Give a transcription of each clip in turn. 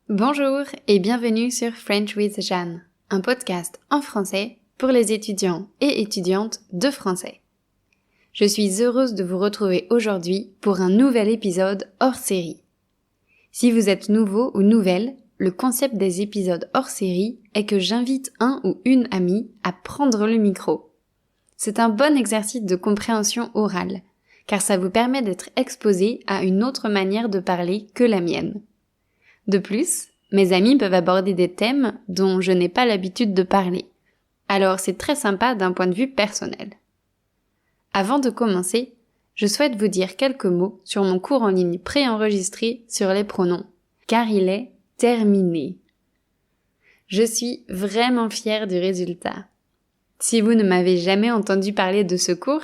Bonjour et bienvenue sur French with Jeanne, un podcast en français pour les étudiants et étudiantes de français. Je suis heureuse de vous retrouver aujourd'hui pour un nouvel épisode hors série. Si vous êtes nouveau ou nouvelle, le concept des épisodes hors série est que j'invite un ou une amie à prendre le micro. C'est un bon exercice de compréhension orale, car ça vous permet d'être exposé à une autre manière de parler que la mienne. De plus, mes amis peuvent aborder des thèmes dont je n'ai pas l'habitude de parler. Alors c'est très sympa d'un point de vue personnel. Avant de commencer, je souhaite vous dire quelques mots sur mon cours en ligne préenregistré sur les pronoms, car il est terminé. Je suis vraiment fière du résultat. Si vous ne m'avez jamais entendu parler de ce cours,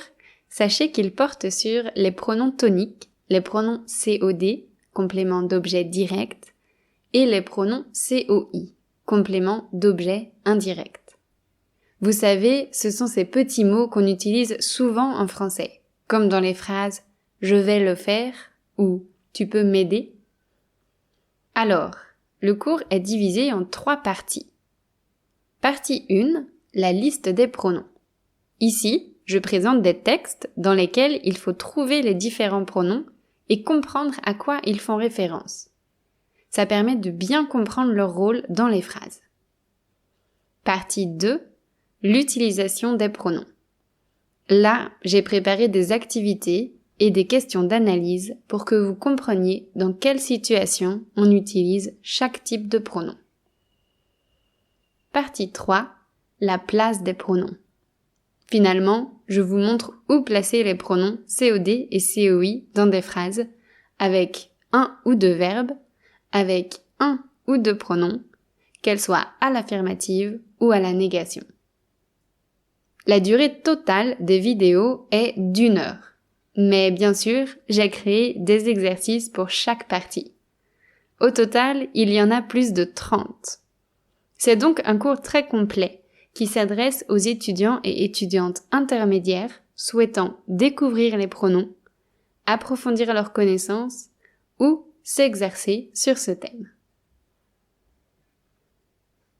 sachez qu'il porte sur les pronoms toniques, les pronoms COD, complément d'objet direct, et les pronoms COI, complément d'objet indirect. Vous savez, ce sont ces petits mots qu'on utilise souvent en français, comme dans les phrases « je vais le faire » ou « tu peux m'aider ». Alors, le cours est divisé en 3 parties. Partie 1, la liste des pronoms. Ici, je présente des textes dans lesquels il faut trouver les différents pronoms et comprendre à quoi ils font référence. Ça permet de bien comprendre leur rôle dans les phrases. Partie 2, l'utilisation des pronoms. Là, j'ai préparé des activités et des questions d'analyse pour que vous compreniez dans quelle situation on utilise chaque type de pronom. Partie 3, la place des pronoms. Finalement, je vous montre où placer les pronoms COD et COI dans des phrases avec un ou deux verbes, avec un ou deux pronoms, qu'elles soient à l'affirmative ou à la négation. La durée totale des vidéos est d'1 heure, mais bien sûr, j'ai créé des exercices pour chaque partie. Au total, il y en a plus de 30. C'est donc un cours très complet qui s'adresse aux étudiants et étudiantes intermédiaires souhaitant découvrir les pronoms, approfondir leurs connaissances ou s'exercer sur ce thème.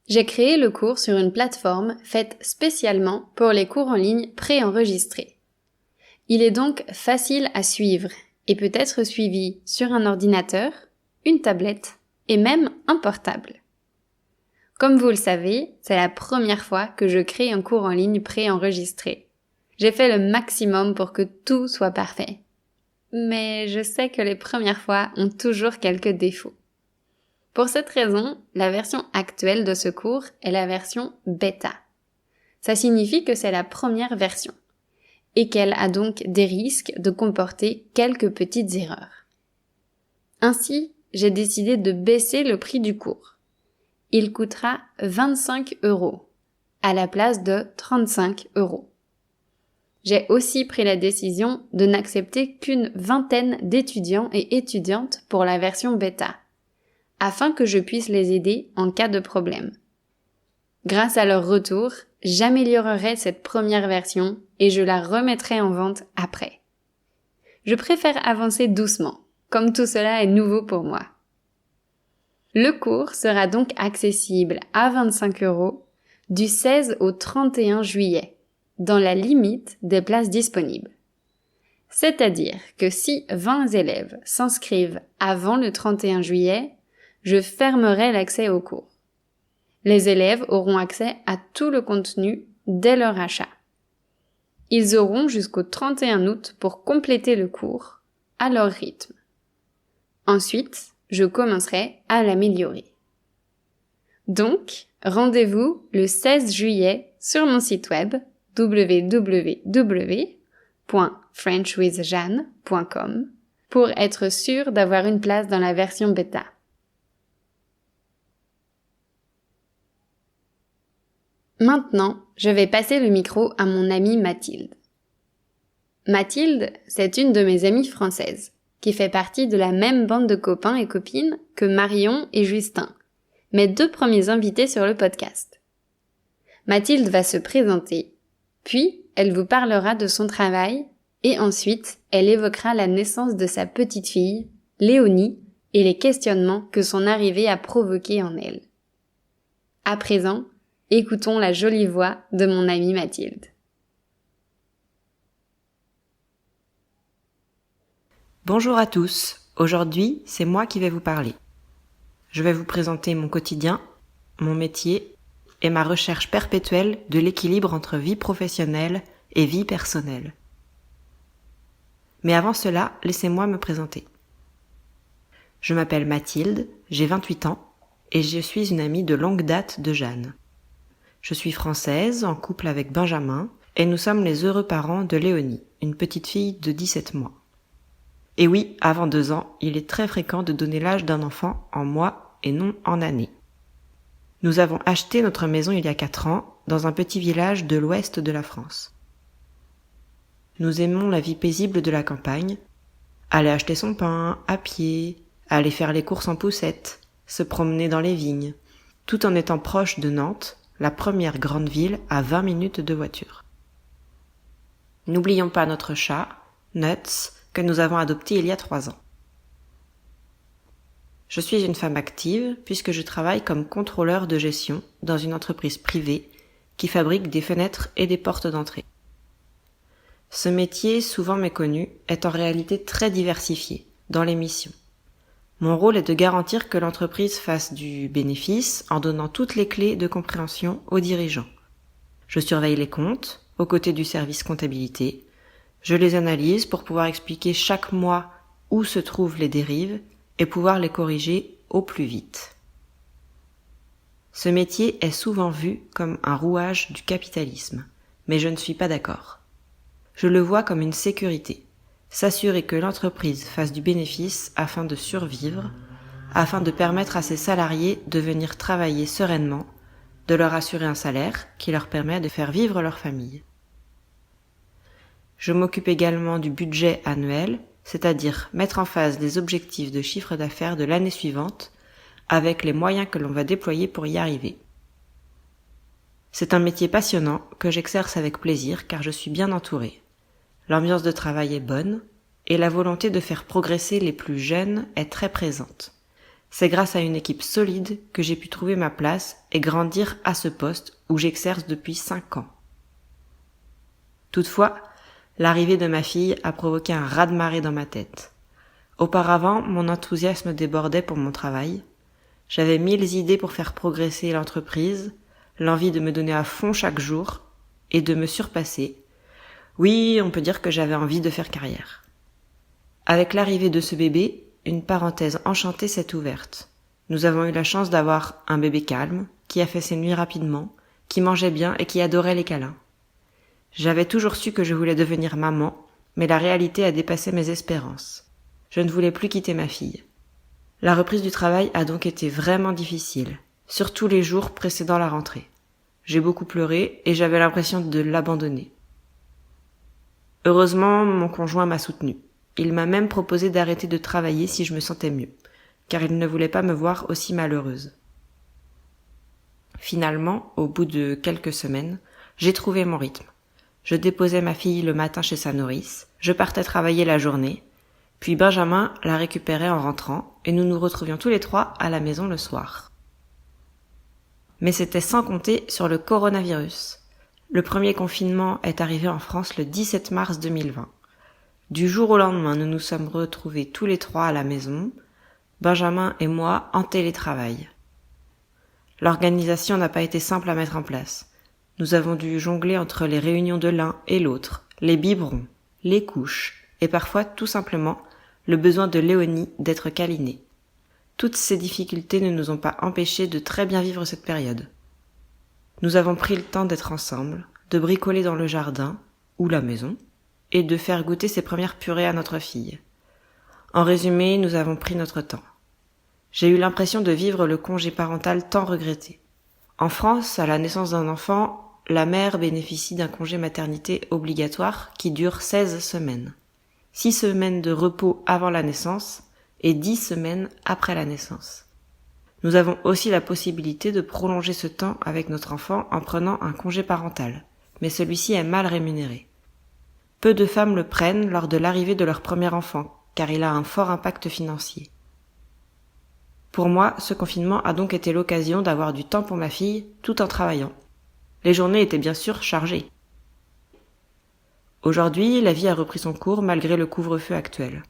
J'ai créé le cours sur une plateforme faite spécialement pour les cours en ligne préenregistrés. Il est donc facile à suivre et peut être suivi sur un ordinateur, une tablette et même un portable. Comme vous le savez, c'est la première fois que je crée un cours en ligne préenregistré. J'ai fait le maximum pour que tout soit parfait. Mais je sais que les premières fois ont toujours quelques défauts. Pour cette raison, la version actuelle de ce cours est la version bêta. Ça signifie que c'est la première version et qu'elle a donc des risques de comporter quelques petites erreurs. Ainsi, j'ai décidé de baisser le prix du cours. Il coûtera 25 € à la place de 35 €. J'ai aussi pris la décision de n'accepter qu'une vingtaine d'étudiants et étudiantes pour la version bêta, afin que je puisse les aider en cas de problème. Grâce à leur retour, j'améliorerai cette première version et je la remettrai en vente après. Je préfère avancer doucement, comme tout cela est nouveau pour moi. Le cours sera donc accessible à 25 € du 16 au 31 juillet. Dans la limite des places disponibles. C'est-à-dire que si 20 élèves s'inscrivent avant le 31 juillet, je fermerai l'accès au cours. Les élèves auront accès à tout le contenu dès leur achat. Ils auront jusqu'au 31 août pour compléter le cours à leur rythme. Ensuite, je commencerai à l'améliorer. Donc, rendez-vous le 16 juillet sur mon site web www.frenchwithjeanne.com pour être sûr d'avoir une place dans la version bêta. Maintenant, je vais passer le micro à mon amie Mathilde. Mathilde, c'est une de mes amies françaises, qui fait partie de la même bande de copains et copines que Marion et Justin, mes 2 premiers invités sur le podcast. Mathilde va se présenter, puis elle vous parlera de son travail et ensuite elle évoquera la naissance de sa petite fille, Léonie, et les questionnements que son arrivée a provoqués en elle. À présent, écoutons la jolie voix de mon amie Mathilde. Bonjour à tous, aujourd'hui c'est moi qui vais vous parler. Je vais vous présenter mon quotidien, mon métier et ma recherche perpétuelle de l'équilibre entre vie professionnelle et vie personnelle. Mais avant cela, laissez-moi me présenter. Je m'appelle Mathilde, j'ai 28 ans et je suis une amie de longue date de Jeanne. Je suis française, en couple avec Benjamin et nous sommes les heureux parents de Léonie, une petite fille de 17 mois. Et oui, avant 2 ans, il est très fréquent de donner l'âge d'un enfant en mois et non en années. Nous avons acheté notre maison il y a 4 ans, dans un petit village de l'ouest de la France. Nous aimons la vie paisible de la campagne, aller acheter son pain à pied, aller faire les courses en poussette, se promener dans les vignes, tout en étant proche de Nantes, la première grande ville à 20 minutes de voiture. N'oublions pas notre chat, Nuts, que nous avons adopté il y a 3 ans. Je suis une femme active puisque je travaille comme contrôleur de gestion dans une entreprise privée qui fabrique des fenêtres et des portes d'entrée. Ce métier, souvent méconnu, est en réalité très diversifié dans les missions. Mon rôle est de garantir que l'entreprise fasse du bénéfice en donnant toutes les clés de compréhension aux dirigeants. Je surveille les comptes, aux côtés du service comptabilité. Je les analyse pour pouvoir expliquer chaque mois où se trouvent les dérives et pouvoir les corriger au plus vite. Ce métier est souvent vu comme un rouage du capitalisme, mais je ne suis pas d'accord. Je le vois comme une sécurité, s'assurer que l'entreprise fasse du bénéfice afin de survivre, afin de permettre à ses salariés de venir travailler sereinement, de leur assurer un salaire qui leur permet de faire vivre leur famille. Je m'occupe également du budget annuel, c'est-à-dire mettre en phase les objectifs de chiffre d'affaires de l'année suivante avec les moyens que l'on va déployer pour y arriver. C'est un métier passionnant que j'exerce avec plaisir car je suis bien entourée. L'ambiance de travail est bonne et la volonté de faire progresser les plus jeunes est très présente. C'est grâce à une équipe solide que j'ai pu trouver ma place et grandir à ce poste où j'exerce depuis 5 ans. Toutefois, l'arrivée de ma fille a provoqué un raz-de-marée dans ma tête. Auparavant, mon enthousiasme débordait pour mon travail. J'avais 1000 idées pour faire progresser l'entreprise, l'envie de me donner à fond chaque jour et de me surpasser. Oui, on peut dire que j'avais envie de faire carrière. Avec l'arrivée de ce bébé, une parenthèse enchantée s'est ouverte. Nous avons eu la chance d'avoir un bébé calme, qui a fait ses nuits rapidement, qui mangeait bien et qui adorait les câlins. J'avais toujours su que je voulais devenir maman, mais la réalité a dépassé mes espérances. Je ne voulais plus quitter ma fille. La reprise du travail a donc été vraiment difficile, surtout les jours précédant la rentrée. J'ai beaucoup pleuré et j'avais l'impression de l'abandonner. Heureusement, mon conjoint m'a soutenue. Il m'a même proposé d'arrêter de travailler si je me sentais mieux, car il ne voulait pas me voir aussi malheureuse. Finalement, au bout de quelques semaines, j'ai trouvé mon rythme. Je déposais ma fille le matin chez sa nourrice, je partais travailler la journée, puis Benjamin la récupérait en rentrant et nous nous retrouvions tous les 3 à la maison le soir. Mais c'était sans compter sur le coronavirus. Le premier confinement est arrivé en France le 17 mars 2020. Du jour au lendemain, nous nous sommes retrouvés tous les 3 à la maison, Benjamin et moi en télétravail. L'organisation n'a pas été simple à mettre en place. Nous avons dû jongler entre les réunions de l'un et l'autre, les biberons, les couches, et parfois tout simplement le besoin de Léonie d'être câlinée. Toutes ces difficultés ne nous ont pas empêchés de très bien vivre cette période. Nous avons pris le temps d'être ensemble, de bricoler dans le jardin, ou la maison, et de faire goûter ses premières purées à notre fille. En résumé, nous avons pris notre temps. J'ai eu l'impression de vivre le congé parental tant regretté. En France, à la naissance d'un enfant, la mère bénéficie d'un congé maternité obligatoire qui dure 16 semaines. 6 semaines de repos avant la naissance et 10 semaines après la naissance. Nous avons aussi la possibilité de prolonger ce temps avec notre enfant en prenant un congé parental, mais celui-ci est mal rémunéré. Peu de femmes le prennent lors de l'arrivée de leur premier enfant, car il a un fort impact financier. Pour moi, ce confinement a donc été l'occasion d'avoir du temps pour ma fille tout en travaillant. Les journées étaient bien sûr chargées. Aujourd'hui, la vie a repris son cours malgré le couvre-feu actuel.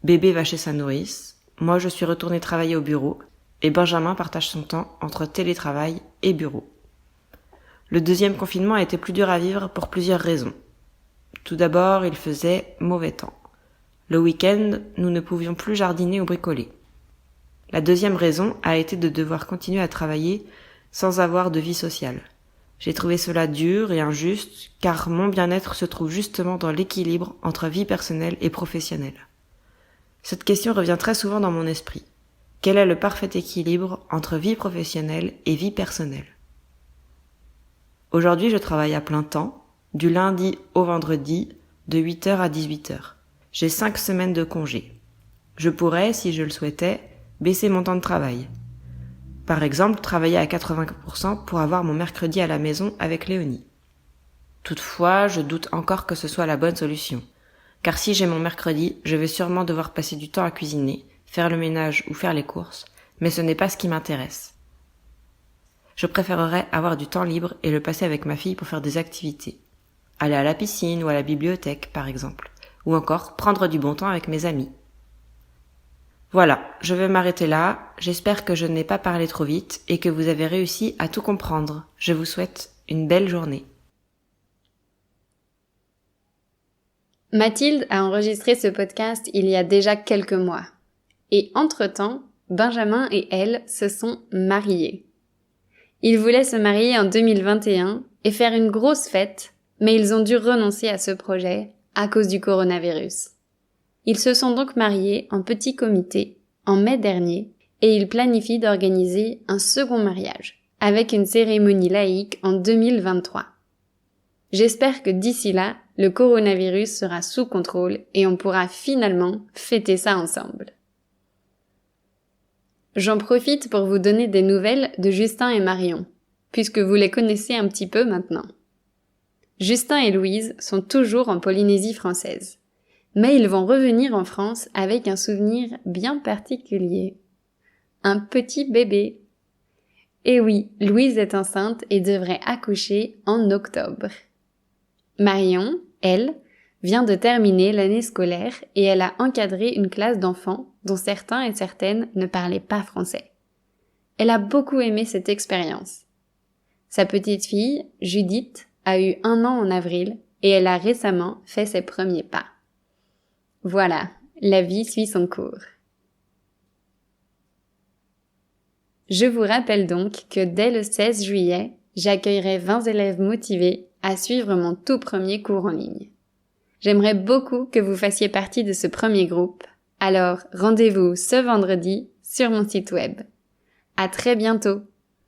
Bébé va chez sa nourrice, moi je suis retournée travailler au bureau, et Benjamin partage son temps entre télétravail et bureau. Le deuxième confinement a été plus dur à vivre pour plusieurs raisons. Tout d'abord, il faisait mauvais temps. Le week-end, nous ne pouvions plus jardiner ou bricoler. La deuxième raison a été de devoir continuer à travailler sans avoir de vie sociale. J'ai trouvé cela dur et injuste car mon bien-être se trouve justement dans l'équilibre entre vie personnelle et professionnelle. Cette question revient très souvent dans mon esprit. Quel est le parfait équilibre entre vie professionnelle et vie personnelle ? Aujourd'hui, je travaille à plein temps, du lundi au vendredi, de 8h à 18h. J'ai 5 semaines de congé. Je pourrais, si je le souhaitais, baisser mon temps de travail. Par exemple, travailler à 80% pour avoir mon mercredi à la maison avec Léonie. Toutefois, je doute encore que ce soit la bonne solution. Car si j'ai mon mercredi, je vais sûrement devoir passer du temps à cuisiner, faire le ménage ou faire les courses, mais ce n'est pas ce qui m'intéresse. Je préférerais avoir du temps libre et le passer avec ma fille pour faire des activités. Aller à la piscine ou à la bibliothèque, par exemple. Ou encore prendre du bon temps avec mes amis. Voilà, je vais m'arrêter là. J'espère que je n'ai pas parlé trop vite et que vous avez réussi à tout comprendre. Je vous souhaite une belle journée. Mathilde a enregistré ce podcast il y a déjà quelques mois. Et entre-temps, Benjamin et elle se sont mariés. Ils voulaient se marier en 2021 et faire une grosse fête, mais ils ont dû renoncer à ce projet à cause du coronavirus. Ils se sont donc mariés en petit comité en mai dernier et ils planifient d'organiser un second mariage avec une cérémonie laïque en 2023. J'espère que d'ici là, le coronavirus sera sous contrôle et on pourra finalement fêter ça ensemble. J'en profite pour vous donner des nouvelles de Justin et Marion, puisque vous les connaissez un petit peu maintenant. Justin et Louise sont toujours en Polynésie française, mais ils vont revenir en France avec un souvenir bien particulier. Un petit bébé. Et oui, Louise est enceinte et devrait accoucher en octobre. Marion, elle, vient de terminer l'année scolaire et elle a encadré une classe d'enfants dont certains et certaines ne parlaient pas français. Elle a beaucoup aimé cette expérience. Sa petite fille, Judith, a eu 1 an en avril et elle a récemment fait ses premiers pas. Voilà, la vie suit son cours. Je vous rappelle donc que dès le 16 juillet, j'accueillerai 20 élèves motivés à suivre mon tout premier cours en ligne. J'aimerais beaucoup que vous fassiez partie de ce premier groupe, alors rendez-vous ce vendredi sur mon site web. À très bientôt!